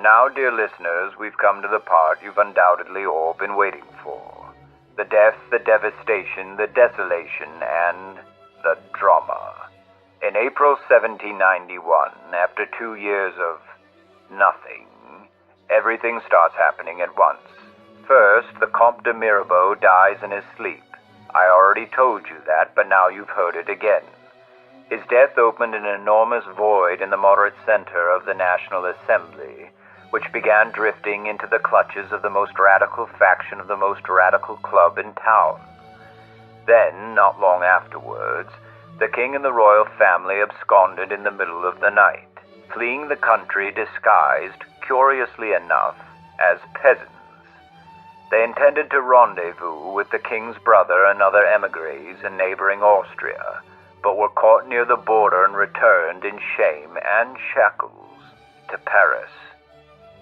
now, dear listeners, we've come to the part you've undoubtedly all been waiting for. The death, the devastation, the desolation, and the drama. In April 1791, after 2 years of nothing, everything starts happening at once. First, the Comte de Mirabeau dies in his sleep. I already told you that, but now you've heard it again. His death opened an enormous void in the moderate center of the National Assembly, which began drifting into the clutches of the most radical faction of the most radical club in town. Then, not long afterwards, the king and the royal family absconded in the middle of the night, fleeing the country disguised, curiously enough, as peasants. They intended to rendezvous with the king's brother and other emigres in neighboring Austria, but were caught near the border and returned in shame and shackles to Paris.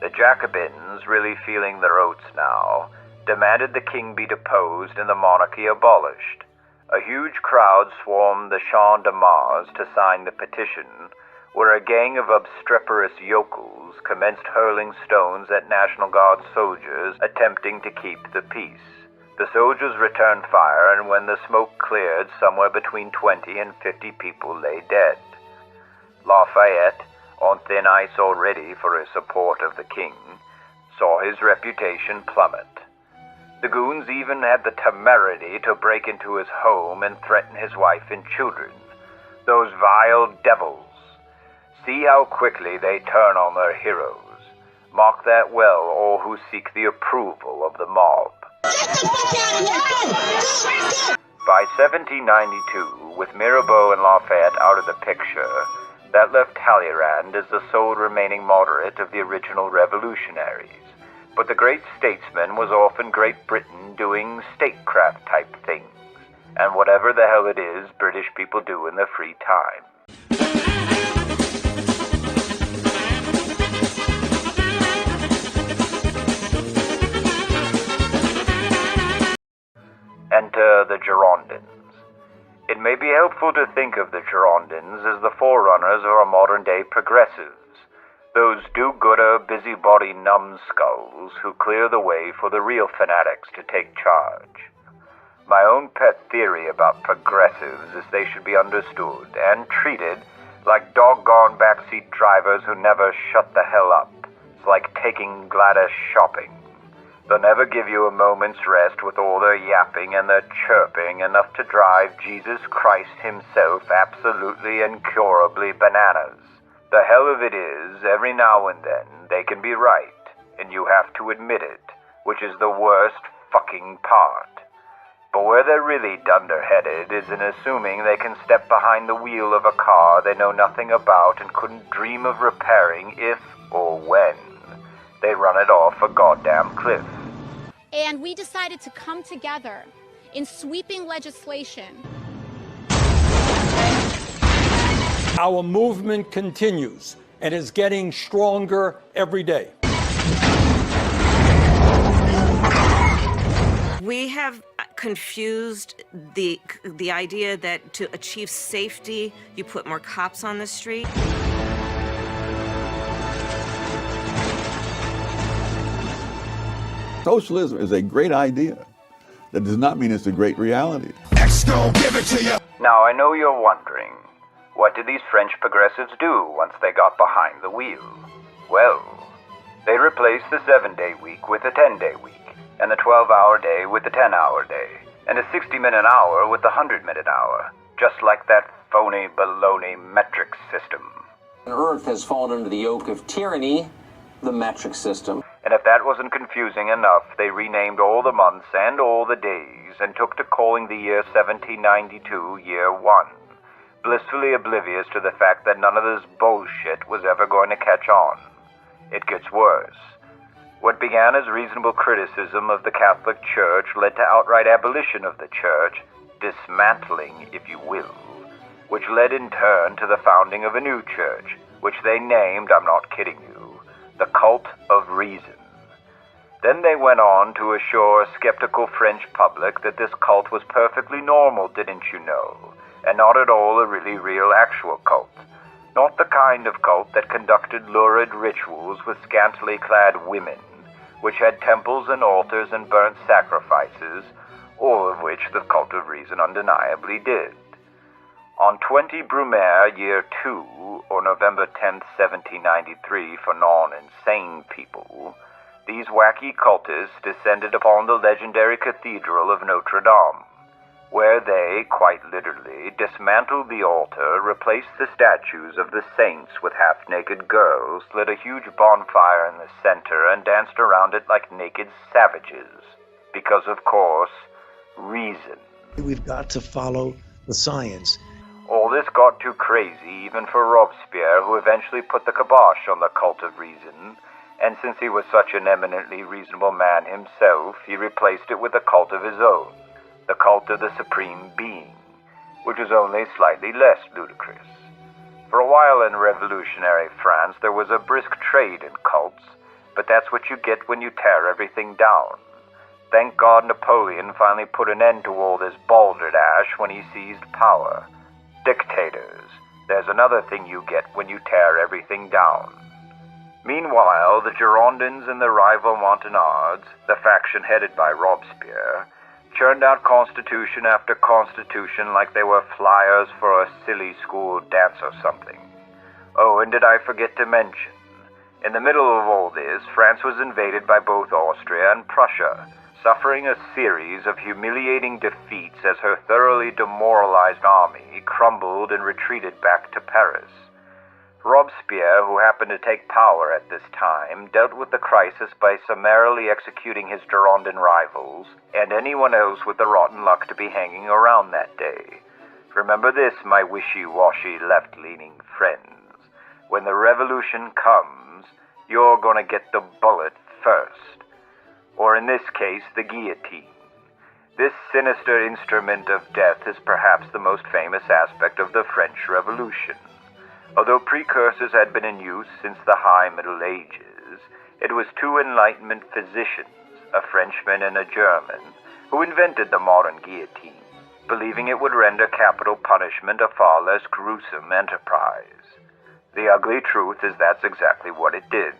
The Jacobins, really feeling their oats now, demanded the king be deposed and the monarchy abolished. A huge crowd swarmed the Champ de Mars to sign the petition, where a gang of obstreperous yokels commenced hurling stones at National Guard soldiers attempting to keep the peace. The soldiers returned fire, and when the smoke cleared, somewhere between 20 and 50 people lay dead. Lafayette, on thin ice already for his support of the king, saw his reputation plummet. The goons even had the temerity to break into his home and threaten his wife and children. Those vile devils! See how quickly they turn on their heroes. Mark that well, all who seek the approval of the mob. By 1792, with Mirabeau and Lafayette out of the picture, that left Talleyrand as the sole remaining moderate of the original revolutionaries. But the great statesman was off in Great Britain doing statecraft-type things, and whatever the hell it is British people do in their free time. Enter the Girondins. It may be helpful to think of the Girondins as the forerunners of our modern-day progressives, those do-gooder, busybody numbskulls who clear the way for the real fanatics to take charge. My own pet theory about progressives is they should be understood and treated like doggone backseat drivers who never shut the hell up. It's like taking Gladys shopping. They'll never give you a moment's rest with all their yapping and their chirping enough to drive Jesus Christ himself absolutely incurably bananas. The hell of it is, every now and then, they can be right, and you have to admit it, which is the worst fucking part. But where they're really dunderheaded is in assuming they can step behind the wheel of a car they know nothing about and couldn't dream of repairing if or when they run it off a goddamn cliff. And we decided to come together in sweeping legislation. Our movement continues and is getting stronger every day. We have confused the idea that to achieve safety, you put more cops on the street. Socialism is a great idea. That does not mean it's a great reality. Give it to you. Now, I know you're wondering, what did these French progressives do once they got behind the wheel? Well, they replaced the 7-day week with a 10-day week, and the 12-hour day with the 10-hour day, and a 60-minute hour with the 100-minute hour, just like that phony baloney metric system. Earth has fallen under the yoke of tyranny, the metric system. And if that wasn't confusing enough, they renamed all the months and all the days and took to calling the year 1792 Year 1, blissfully oblivious to the fact that none of this bullshit was ever going to catch on. It gets worse. What began as reasonable criticism of the Catholic Church led to outright abolition of the Church, dismantling, if you will, which led in turn to the founding of a new church, which they named, I'm not kidding you, the Cult of Reason. Then they went on to assure a skeptical French public that this cult was perfectly normal, didn't you know, and not at all a really real actual cult. Not the kind of cult that conducted lurid rituals with scantily clad women, which had temples and altars and burnt sacrifices, all of which the Cult of Reason undeniably did. On 20 Brumaire, year 2, or November 10th, 1793, for non-insane people, these wacky cultists descended upon the legendary Cathedral of Notre Dame, where they, quite literally, dismantled the altar, replaced the statues of the saints with half-naked girls, lit a huge bonfire in the center, and danced around it like naked savages. Because, of course, reason. We've got to follow the science. All this got too crazy even for Robespierre, who eventually put the kibosh on the Cult of Reason, and since he was such an eminently reasonable man himself, he replaced it with a cult of his own, the cult of the Supreme Being, which was only slightly less ludicrous. For a while in revolutionary France, there was a brisk trade in cults, but that's what you get when you tear everything down. Thank God Napoleon finally put an end to all this balderdash when he seized power. Dictators. There's another thing you get when you tear everything down. Meanwhile, the Girondins and the rival Montagnards, the faction headed by Robespierre, churned out constitution after constitution like they were flyers for a silly school dance or something. Oh, and did I forget to mention, in the middle of all this, France was invaded by both Austria and Prussia, suffering a series of humiliating defeats as her thoroughly demoralized army crumbled and retreated back to Paris. Robespierre, who happened to take power at this time, dealt with the crisis by summarily executing his Girondin rivals and anyone else with the rotten luck to be hanging around that day. Remember this, my wishy-washy left-leaning friends. When the revolution comes, you're gonna get the bullet first. Or in this case, the guillotine. This sinister instrument of death is perhaps the most famous aspect of the French Revolution. Although precursors had been in use since the High Middle Ages, it was two Enlightenment physicians, a Frenchman and a German, who invented the modern guillotine, believing it would render capital punishment a far less gruesome enterprise. The ugly truth is that's exactly what it did.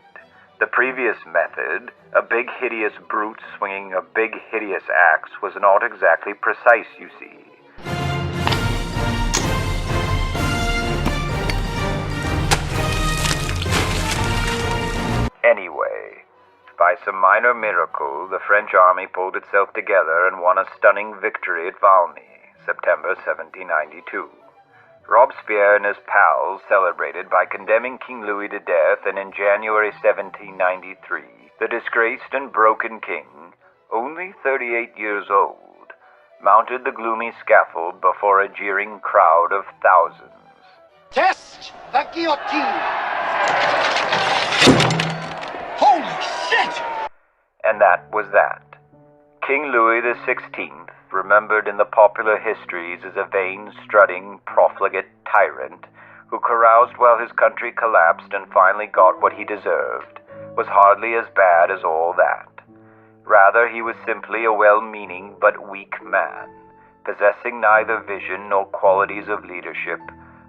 The previous method, a big hideous brute swinging a big hideous axe, was not exactly precise, you see. Anyway, by some minor miracle, the French army pulled itself together and won a stunning victory at Valmy, September 1792. Robespierre and his pals celebrated by condemning King Louis to death, and in January 1793, the disgraced and broken king, only 38 years old, mounted the gloomy scaffold before a jeering crowd of thousands. Test the guillotine! Holy shit! And that was that. King Louis XVI, remembered in the popular histories as a vain, strutting, profligate tyrant who caroused while his country collapsed and finally got what he deserved, was hardly as bad as all that. Rather, he was simply a well-meaning but weak man, possessing neither vision nor qualities of leadership,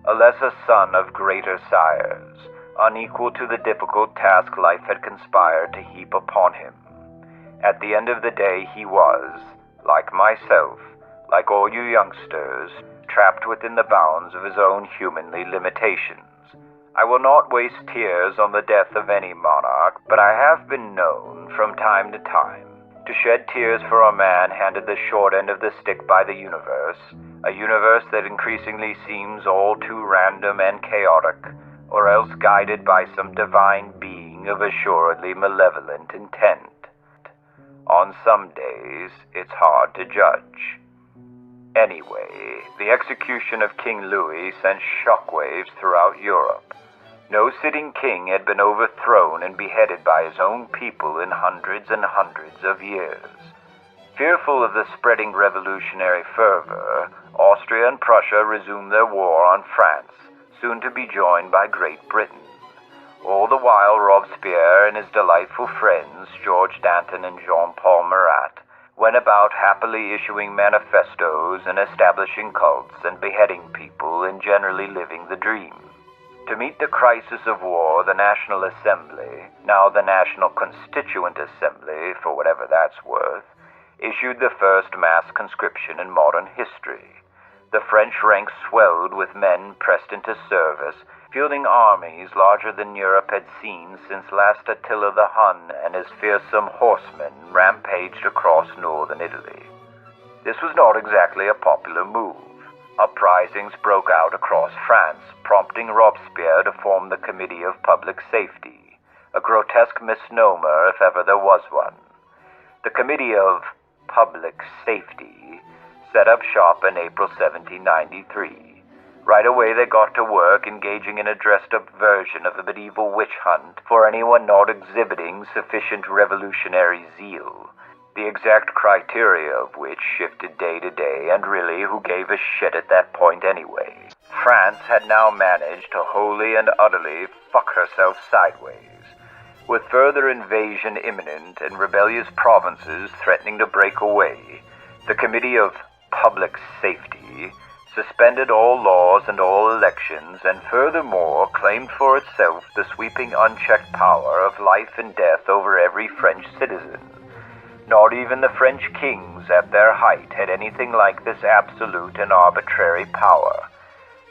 a lesser son of greater sires, unequal to the difficult task life had conspired to heap upon him. At the end of the day, he was, like myself, like all you youngsters, trapped within the bounds of his own humanly limitations. I will not waste tears on the death of any monarch, but I have been known, from time to time, to shed tears for a man handed the short end of the stick by the universe, a universe that increasingly seems all too random and chaotic, or else guided by some divine being of assuredly malevolent intent. On some days, it's hard to judge. Anyway, the execution of King Louis sent shockwaves throughout Europe. No sitting king had been overthrown and beheaded by his own people in hundreds and hundreds of years. Fearful of the spreading revolutionary fervor, Austria and Prussia resumed their war on France, soon to be joined by Great Britain. All the while, Robespierre and his delightful friends, George Danton and Jean-Paul Marat, went about happily issuing manifestos and establishing cults and beheading people and generally living the dream. To meet the crisis of war, the National Assembly, now the National Constituent Assembly, for whatever that's worth, issued the first mass conscription in modern history. The French ranks swelled with men pressed into service, fielding armies larger than Europe had seen since last Attila the Hun and his fearsome horsemen rampaged across northern Italy. This was not exactly a popular move. Uprisings broke out across France, prompting Robespierre to form the Committee of Public Safety, a grotesque misnomer if ever there was one. The Committee of Public Safety set up shop in April 1793. Right away they got to work engaging in a dressed-up version of a medieval witch hunt for anyone not exhibiting sufficient revolutionary zeal, the exact criteria of which shifted day to day, and really, who gave a shit at that point anyway? France had now managed to wholly and utterly fuck herself sideways, with further invasion imminent and rebellious provinces threatening to break away. The Committee of Public Safety suspended all laws and all elections, and furthermore claimed for itself the sweeping unchecked power of life and death over every French citizen. Not even the French kings at their height had anything like this absolute and arbitrary power.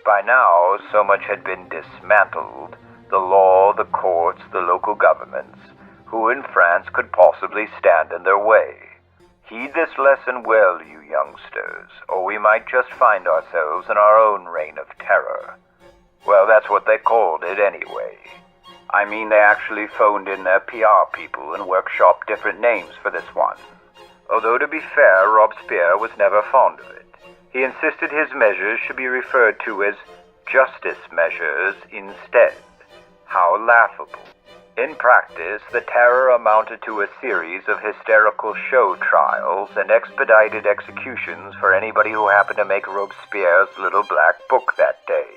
By now, so much had been dismantled: the law, the courts, the local governments. Who in France could possibly stand in their way? Heed this lesson well, you youngsters, or we might just find ourselves in our own reign of terror. Well, that's what they called it anyway. I mean, they actually phoned in their PR people and workshopped different names for this one. Although, to be fair, Robespierre was never fond of it. He insisted his measures should be referred to as justice measures instead. How laughable. In practice, the terror amounted to a series of hysterical show trials and expedited executions for anybody who happened to make Robespierre's little black book that day.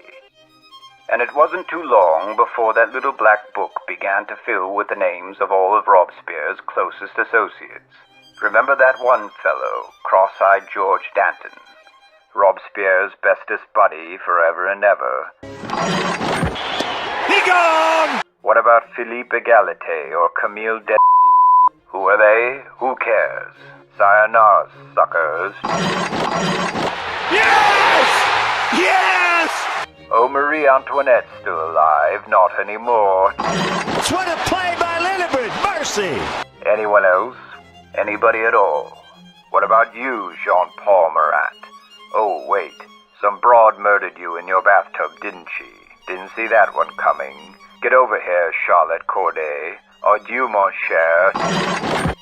And it wasn't too long before that little black book began to fill with the names of all of Robespierre's closest associates. Remember that one fellow, cross-eyed George Danton, Robespierre's bestest buddy forever and ever? Be gone! What about Philippe Egalite or Camille de... Who are they? Who cares? Sayonara, suckers. Yes! Yes! Oh, Marie Antoinette's still alive, not anymore. What a play by Lillibert! Mercy! Anyone else? Anybody at all? What about you, Jean-Paul Marat? Oh, wait. Some broad murdered you in your bathtub, didn't she? Didn't see that one coming. Get over here, Charlotte Corday. Adieu, mon cher.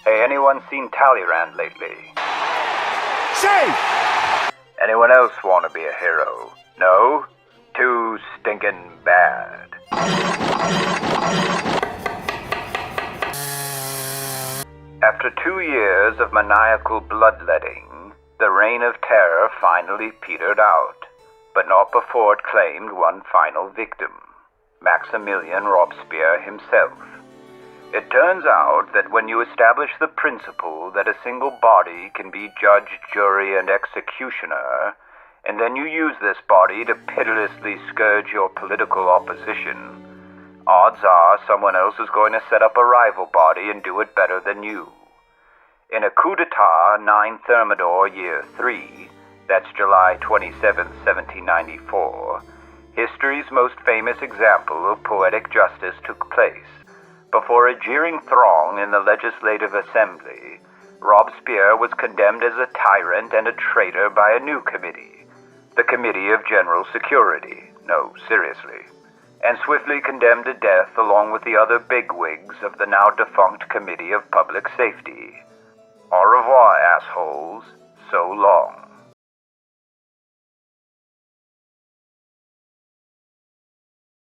Hey, anyone seen Talleyrand lately? Safe! Anyone else want to be a hero? No? Too stinking bad. After 2 years of maniacal bloodletting, the reign of terror finally petered out, but not before it claimed one final victim: Maximilien Robespierre himself. It turns out that when you establish the principle that a single body can be judge, jury, and executioner, and then you use this body to pitilessly scourge your political opposition, odds are someone else is going to set up a rival body and do it better than you. In a coup d'etat 9 Thermidor year 3, that's July 27, 1794, history's most famous example of poetic justice took place. Before a jeering throng in the Legislative Assembly, Robespierre was condemned as a tyrant and a traitor by a new committee, the Committee of General Security. No, seriously. And swiftly condemned to death along with the other bigwigs of the now defunct Committee of Public Safety. Au revoir, assholes. So long.